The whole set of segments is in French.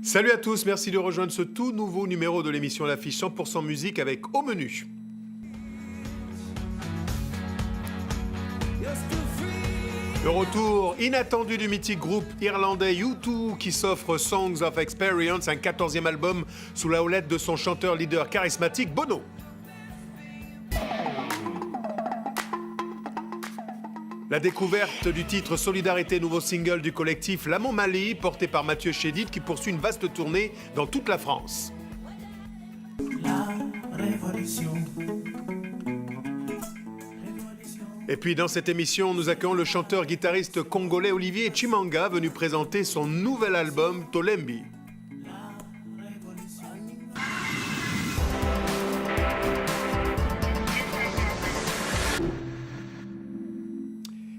Salut à tous, merci de rejoindre ce tout nouveau numéro de l'émission L'Affiche 100% musique avec au menu. Le retour inattendu du mythique groupe irlandais U2 qui s'offre Songs of Experience, un 14e album sous la houlette de son chanteur leader charismatique Bono. La découverte du titre Solidarité, nouveau single du collectif L'Amont Mali, porté par Mathieu Chédid, qui poursuit une vaste tournée dans toute la France. La révolution. Et puis dans cette émission, nous accueillons le chanteur-guitariste congolais Olivier Chimanga, venu présenter son nouvel album Tolembi.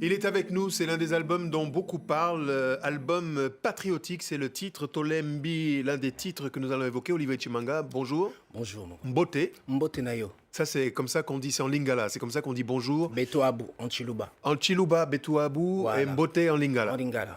Il est avec nous, c'est l'un des albums dont beaucoup parlent, album patriotique, c'est le titre Tolembi, l'un des titres que nous allons évoquer. Olivier Chimanga, bonjour. Bonjour. Mbote. Mbote Nayo. Ça c'est comme ça qu'on dit, c'est en lingala, c'est comme ça qu'on dit bonjour. Beto Abu, en Chiluba. En Chiluba, Beto Abu, voilà. Et Mbote en lingala. En lingala.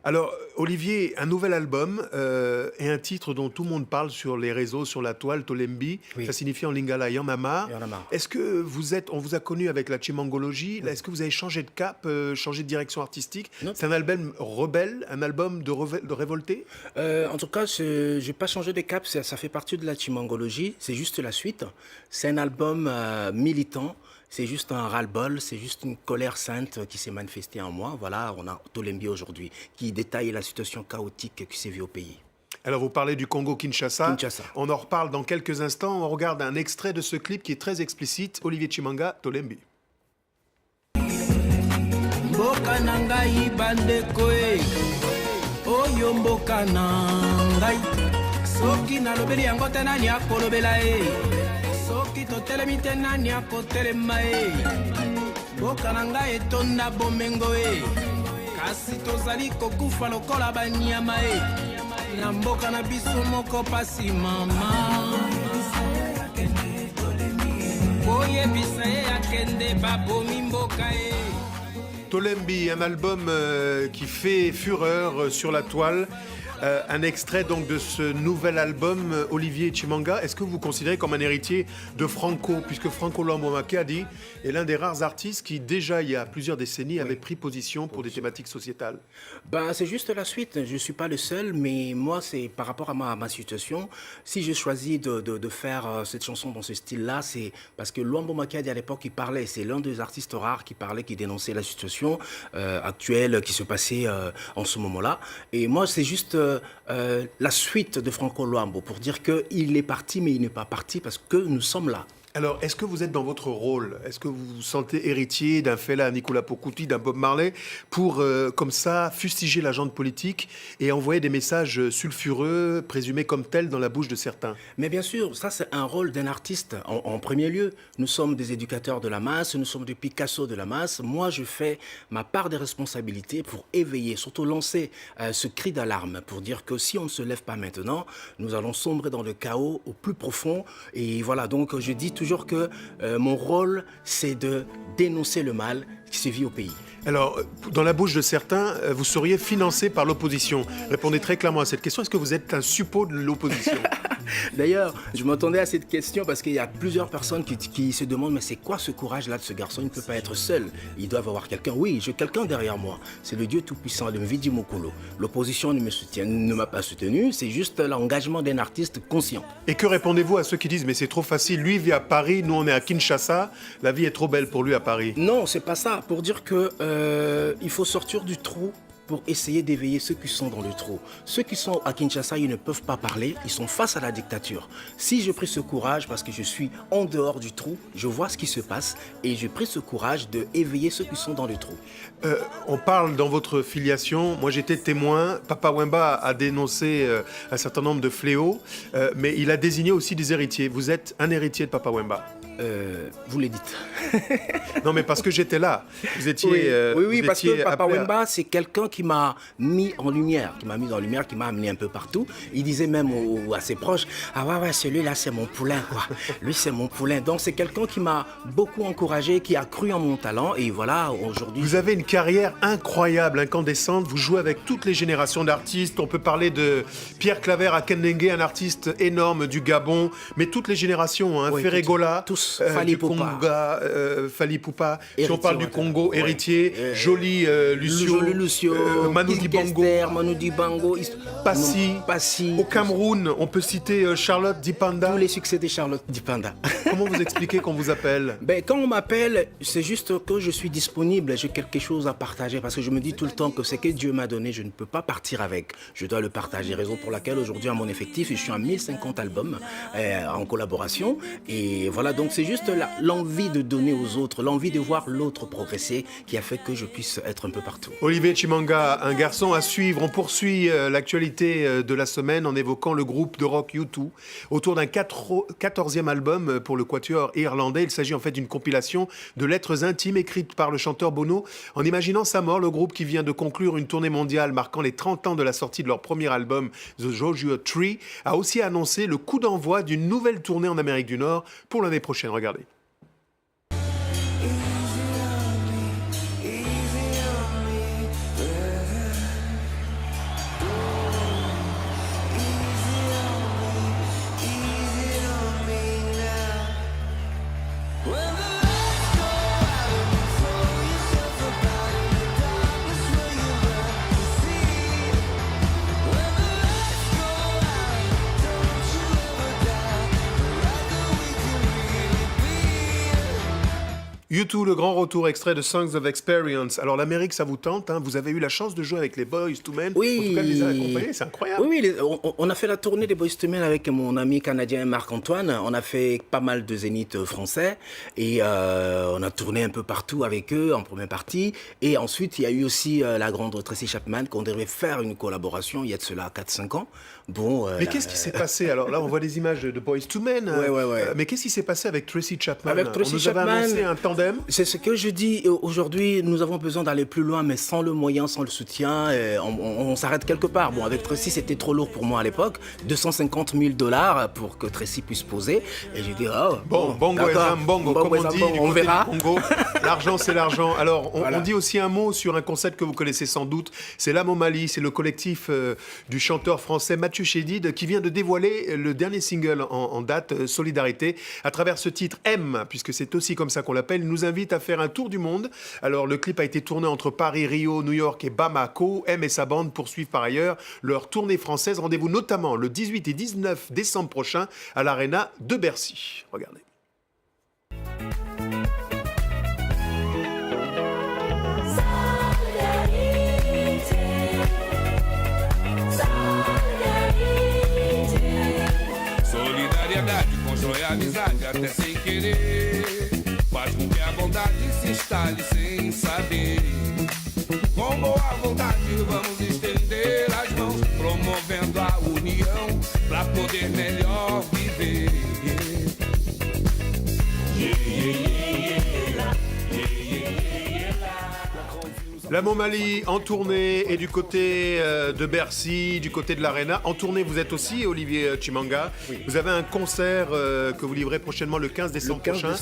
Alors, Olivier, un nouvel album et un titre dont tout le monde parle sur les réseaux, sur la toile, Tolembi. Oui. Ça signifie en lingala Yanmama. Est-ce que on vous a connu avec la chimangologie, est-ce que vous avez changé de cap, changé de direction artistique? C'est un album rebelle, un album de révolté? En tout cas, je n'ai pas changé de cap, ça fait partie de la chimangologie, c'est juste la suite. C'est un album militant. C'est juste un ras-le-bol, c'est juste une colère sainte qui s'est manifestée en moi. Voilà, on a Tolembi aujourd'hui, qui détaille la situation chaotique qui s'est vue au pays. Alors, vous parlez du Congo-Kinshasa. On en reparle dans quelques instants. On regarde un extrait de ce clip qui est très explicite. Olivier Chimanga, Tolembi. Mboka nangai bandekoe, oyo mboka nangai, soki nalobeli yango te nani akolobela e. Soki totelemi te nani akotelema e. Mboka na ngai etonda bomengo e. Kasi tozali kokufa lokola banyama e. Na mboka na biso moko pasi mama. Boyebisa ye akende babomi mboka e. Tolembi, un album qui fait fureur sur la toile. Un extrait donc de ce nouvel album, Olivier Chimanga. Est-ce que vous vous considérez comme un héritier de Franco, puisque Franco Luambo Makiadi est l'un des rares artistes qui déjà il y a plusieurs décennies avait pris position pour des thématiques sociétales? C'est juste la suite, je ne suis pas le seul, mais moi c'est par rapport à ma situation. Si j'ai choisi de faire cette chanson dans ce style-là, c'est parce que Luambo Makiadi à l'époque il parlait, c'est l'un des artistes rares qui parlait, qui dénonçait la situation actuelle qui se passait en ce moment-là. Et moi c'est juste la suite de Franco Luambo pour dire qu'il est parti mais il n'est pas parti parce que nous sommes là. Alors, est-ce que vous êtes dans votre rôle? Est-ce que vous vous sentez héritier d'un Fela Nicolas Pokuti, d'un Bob Marley, pour, comme ça, fustiger l'agenda politique et envoyer des messages sulfureux, présumés comme tels, dans la bouche de certains? Mais bien sûr, ça c'est un rôle d'un artiste. En premier lieu, nous sommes des éducateurs de la masse, nous sommes des Picasso de la masse. Moi, je fais ma part des responsabilités pour éveiller, surtout lancer ce cri d'alarme, pour dire que si on ne se lève pas maintenant, nous allons sombrer dans le chaos au plus profond. Et voilà, donc je dis toujours que mon rôle, c'est de dénoncer le mal qui se vit au pays. Alors, dans la bouche de certains, vous seriez financé par l'opposition. Répondez très clairement à cette question. Est-ce que vous êtes un suppôt de l'opposition? D'ailleurs, je m'attendais à cette question parce qu'il y a plusieurs personnes qui se demandent mais c'est quoi ce courage-là de ce garçon? Il ne peut pas être seul. Ils doivent avoir quelqu'un. Oui, j'ai quelqu'un derrière moi. C'est le Dieu Tout-Puissant, le Mvidi Mokolo. L'opposition ne m'a pas soutenu. C'est juste l'engagement d'un artiste conscient. Et que répondez-vous à ceux qui disent mais c'est trop facile, lui vit à Paris, nous on est à Kinshasa, la vie est trop belle pour lui à Paris? Non, c'est pas ça. Pour dire que il faut sortir du trou pour essayer d'éveiller ceux qui sont dans le trou. Ceux qui sont à Kinshasa, ils ne peuvent pas parler, ils sont face à la dictature. Si j'ai pris ce courage parce que je suis en dehors du trou, je vois ce qui se passe et j'ai pris ce courage d'éveiller ceux qui sont dans le trou. On parle dans votre filiation, moi j'étais témoin, Papa Wemba a dénoncé un certain nombre de fléaux, mais il a désigné aussi des héritiers. Vous êtes un héritier de Papa Wemba? Vous le dites. Non, mais parce que j'étais là. Vous étiez. Oui, vous parce étiez que Papa appelé à- Wemba, c'est quelqu'un qui m'a mis en lumière, qui m'a amené un peu partout. Il disait même à ses proches, ah ouais, celui-là, c'est mon poulain, quoi. Lui, c'est mon poulain. Donc, c'est quelqu'un qui m'a beaucoup encouragé, qui a cru en mon talent. Et voilà, aujourd'hui. Vous avez une carrière incroyable, incandescente. Vous jouez avec toutes les générations d'artistes. On peut parler de Pierre Claver à Kendengue, un artiste énorme du Gabon, mais toutes les générations, hein, Oui, Ferregola, tous. Fally du Ipupa. Conga, Fally Ipupa. Si on Héritier, parle du ouais. Congo, Ouais. Héritier, Jolie Lucio, Manu Dibango, Manu Dibango, Passy. Au Cameroun, on peut citer Charlotte Dipanda. Tous les succès de Charlotte Dipanda. Comment vous expliquez qu'on vous appelle? Ben, quand on m'appelle, c'est juste que je suis disponible, j'ai quelque chose à partager parce que je me dis tout le temps que ce que Dieu m'a donné, je ne peux pas partir avec. Je dois le partager, raison pour laquelle aujourd'hui à mon effectif, je suis à 1050 albums en collaboration. Et voilà, donc c'est juste l'envie de donner aux autres, l'envie de voir l'autre progresser qui a fait que je puisse être un peu partout. Olivier Chimanga, un garçon à suivre. On poursuit l'actualité de la semaine en évoquant le groupe de rock U2 autour d'un 14e album pour le quatuor irlandais. Il s'agit en fait d'une compilation de lettres intimes écrites par le chanteur Bono. En imaginant sa mort, le groupe qui vient de conclure une tournée mondiale marquant les 30 ans de la sortie de leur premier album, The Joshua Tree, a aussi annoncé le coup d'envoi d'une nouvelle tournée en Amérique du Nord pour l'année prochaine. Regardez. U2, le grand retour, extrait de Songs of Experience. Alors l'Amérique, ça vous tente, hein? Vous avez eu la chance de jouer avec les Boyz II Men. Oui. En tout cas, les accompagner, c'est incroyable. Oui, on a fait la tournée des Boyz II Men avec mon ami canadien Marc-Antoine. On a fait pas mal de zéniths français et on a tourné un peu partout avec eux en première partie. Et ensuite, il y a eu aussi la grande Tracy Chapman qu'on devait faire une collaboration il y a de cela 4-5 ans. Bon, Mais qu'est-ce qui s'est passé? Alors là, on voit des images de Boyz II Men. Ouais. Mais qu'est-ce qui s'est passé avec Tracy Chapman? Avec Tracy On nous avait Chapman, annoncé un tandem. C'est ce que je dis aujourd'hui, nous avons besoin d'aller plus loin, mais sans le moyen, sans le soutien, on s'arrête quelque part. Bon, avec Tracy, c'était trop lourd pour moi à l'époque, $250,000 pour que Tracy puisse poser. Et j'ai dit, oh, Bongo et d'accord. Zambongo, comme on dit du on côté verra. du Congo. L'argent, c'est l'argent. Alors, Voilà. on dit aussi un mot sur un concept que vous connaissez sans doute. C'est La Momali, c'est le collectif du chanteur français Mathieu Chédid qui vient de dévoiler le dernier single en date, Solidarité. À travers ce titre, M, puisque c'est aussi comme ça qu'on l'appelle, il nous invite à faire un tour du monde. Alors, le clip a été tourné entre Paris, Rio, New York et Bamako. M et sa bande poursuivent par ailleurs leur tournée française. Rendez-vous notamment le 18 et 19 décembre prochain à l'Arena de Bercy. Regardez. Solidariedade constrói amizade até sem querer. Faz com que a bondade se instale sem saber. Com boa vontade vamos estender as mãos, promovendo a união pra poder melhor viver. La Momali en tournée et du côté de Bercy, du côté de l'Arena. En tournée, vous êtes aussi, Olivier Chimanga. Oui. Vous avez un concert que vous livrez prochainement le 15 décembre prochain.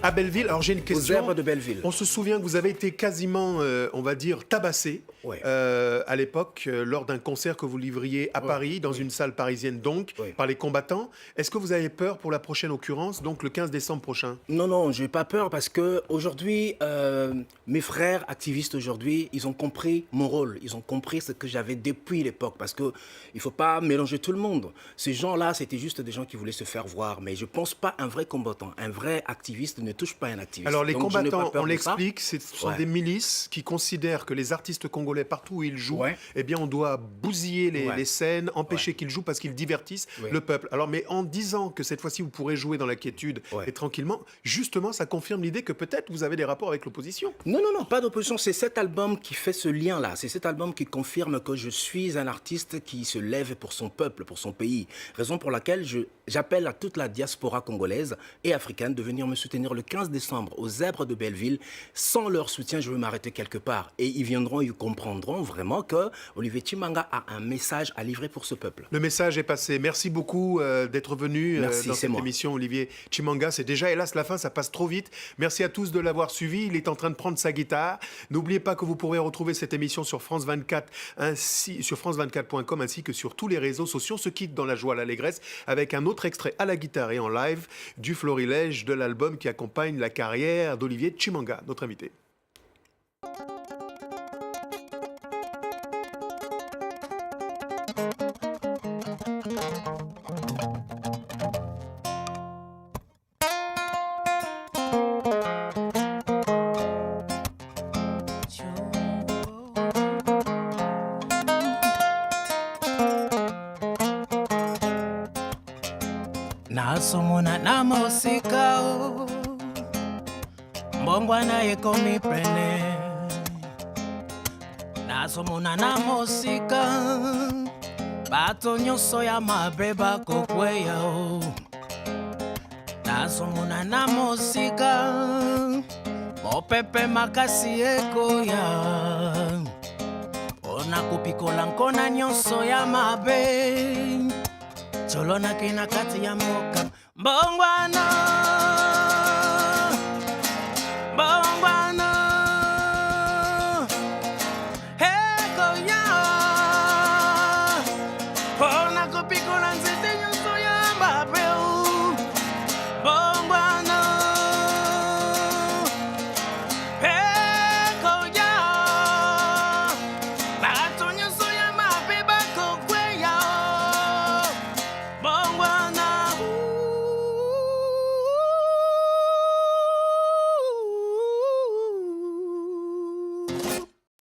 À Belleville. Alors j'ai une question. Aux Herbes de Belleville. On se souvient que vous avez été quasiment, on va dire, tabassé à l'époque lors d'un concert que vous livriez à Paris, dans une salle parisienne donc, par les combattants. Est-ce que vous avez peur pour la prochaine occurrence, donc le 15 décembre prochain? Non, je n'ai pas peur parce que aujourd'hui, mes frères activistes aujourd'hui, ils ont compris mon rôle, ils ont compris ce que j'avais depuis l'époque parce qu'il ne faut pas mélanger tout le monde. Ces gens-là, c'était juste des gens qui voulaient se faire voir, mais je ne pense pas un vrai combattant, un vrai activiste ne touche pas un activiste. Alors les donc, combattants, on l'explique, ce sont des milices qui considèrent que les artistes congolais, partout où ils jouent, eh bien on doit bousiller les scènes, empêcher qu'ils jouent parce qu'ils divertissent le peuple. Alors mais en disant que cette fois-ci vous pourrez jouer dans la quiétude et tranquillement, justement ça confirme l'idée que peut-être vous avez des rapports avec l'opposition. Non, pas d'opposition, c'est cet album album qui fait ce lien-là. C'est cet album qui confirme que je suis un artiste qui se lève pour son peuple, pour son pays. Raison pour laquelle j'appelle à toute la diaspora congolaise et africaine de venir me soutenir le 15 décembre aux Zèbres de Belleville. Sans leur soutien, je vais m'arrêter quelque part. Et ils viendront, ils comprendront vraiment que Olivier Chimanga a un message à livrer pour ce peuple. Le message est passé. Merci beaucoup d'être venu dans cette émission, Olivier Chimanga. C'est déjà, hélas, la fin, ça passe trop vite. Merci à tous de l'avoir suivi. Il est en train de prendre sa guitare. N'oubliez pas que vous pourrez retrouver cette émission sur France 24, sur france24.com, ainsi que sur tous les réseaux sociaux. On se quitte dans la joie, l'allégresse, avec un autre extrait à la guitare et en live du florilège de l'album qui accompagne la carrière d'Olivier Chimanga, notre invité. Nasomona na mosika o mbongwana ekomi prene nasomona na mosika bato nyonso ya mabe bakokweya o nasomona na mosika mopepe makasi ekoya ona kopikola nkona nyonso ya mabe Cholona kina kati ya moka mbongwana